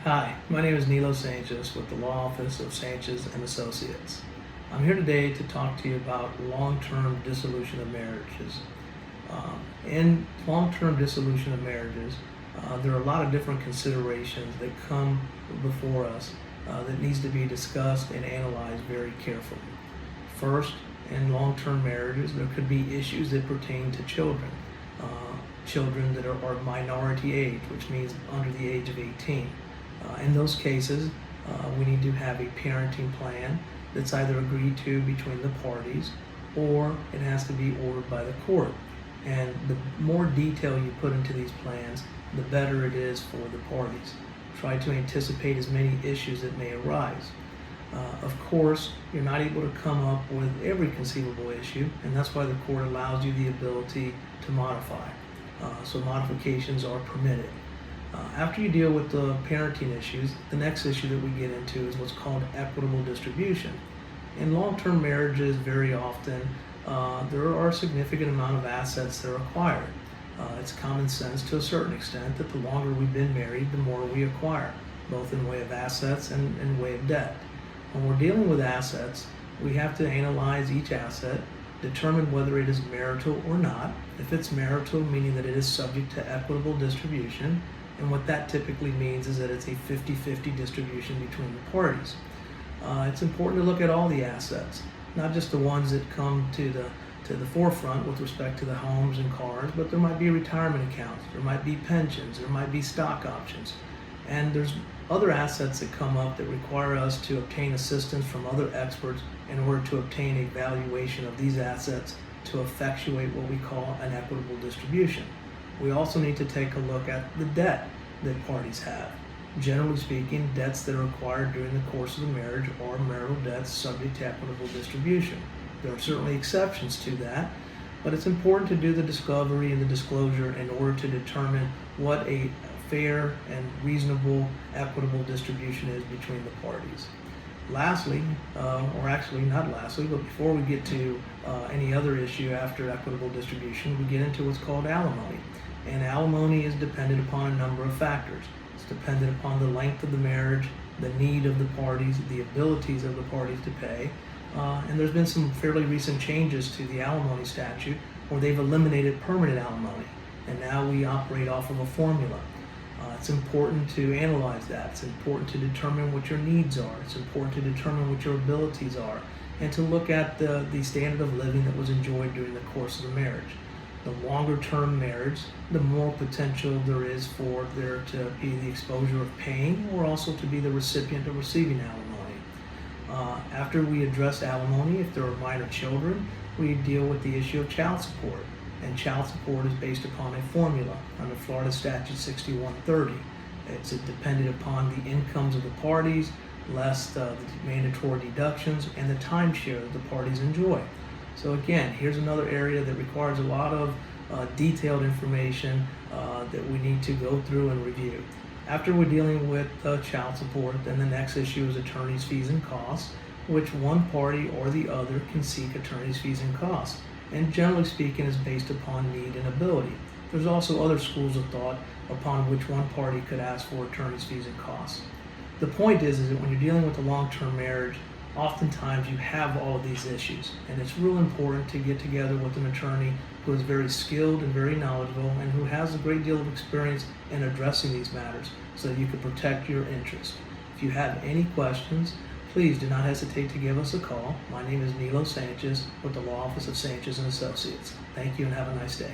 Hi, my name is Nilo Sanchez with the Law Office of Sanchez and Associates. I'm here today to talk to you about long-term dissolution of marriages. In long-term dissolution of marriages, there are a lot of different considerations that come before us that needs to be discussed and analyzed very carefully. First, in long-term marriages, there could be issues that pertain to children. Children that are minority age, which means under the age of 18. In those cases, we need to have a parenting plan that's either agreed to between the parties or it has to be ordered by the court. And the more detail you put into these plans, the better it is for the parties. Try to anticipate as many issues that may arise. Of course, you're not able to come up with every conceivable issue, and that's why the court allows you the ability to modify. So modifications are permitted. After you deal with the parenting issues, the next issue that we get into is what's called equitable distribution. In long-term marriages, very often, there are a significant amount of assets that are acquired. It's common sense to a certain extent that the longer we've been married, the more we acquire, both in way of assets and in way of debt. When we're dealing with assets, we have to analyze each asset, determine whether it is marital or not. If it's marital, meaning that it is subject to equitable distribution, and what that typically means is that it's a 50-50 distribution between the parties. It's important to look at all the assets, not just the ones that come to the forefront with respect to the homes and cars, but there might be retirement accounts, there might be pensions, there might be stock options, and there's other assets that come up that require us to obtain assistance from other experts in order to obtain a valuation of these assets to effectuate what we call an equitable distribution. We also need to take a look at the debt that parties have. Generally speaking, debts that are acquired during the course of the marriage are marital debts subject to equitable distribution. There are certainly exceptions to that, but it's important to do the discovery and the disclosure in order to determine what a fair and reasonable equitable distribution is between the parties. Lastly, or actually not lastly, but before we get to any other issue after equitable distribution, we get into what's called alimony. And alimony is dependent upon a number of factors. It's dependent upon the length of the marriage, the need of the parties, the abilities of the parties to pay. And there's been some fairly recent changes to the alimony statute where they've eliminated permanent alimony. And now we operate off of a formula. It's important to analyze that. It's important to determine what your needs are. It's important to determine what your abilities are, and to look at the standard of living that was enjoyed during the course of the marriage. The longer term marriage, the more potential there is for there to be the exposure of paying or also to be the recipient of receiving alimony. After we address alimony, if there are minor children, we deal with the issue of child support. And child support is based upon a formula under Florida Statute 6130. It's dependent upon the incomes of the parties, less the mandatory deductions and the timeshare that the parties enjoy. So again, here's another area that requires a lot of detailed information that we need to go through and review. After we're dealing with child support, then the next issue is attorney's fees and costs, which one party or the other can seek attorney's fees and costs. And generally speaking is based upon need and ability. There's also other schools of thought upon which one party could ask for attorney's fees and costs. The point is that when you're dealing with a long-term marriage, oftentimes you have all of these issues, and it's real important to get together with an attorney who is very skilled and very knowledgeable and who has a great deal of experience in addressing these matters so that you can protect your interests. If you have any questions, please do not hesitate to give us a call. My name is Nilo Sanchez with the Law Office of Sanchez and Associates. Thank you and have a nice day.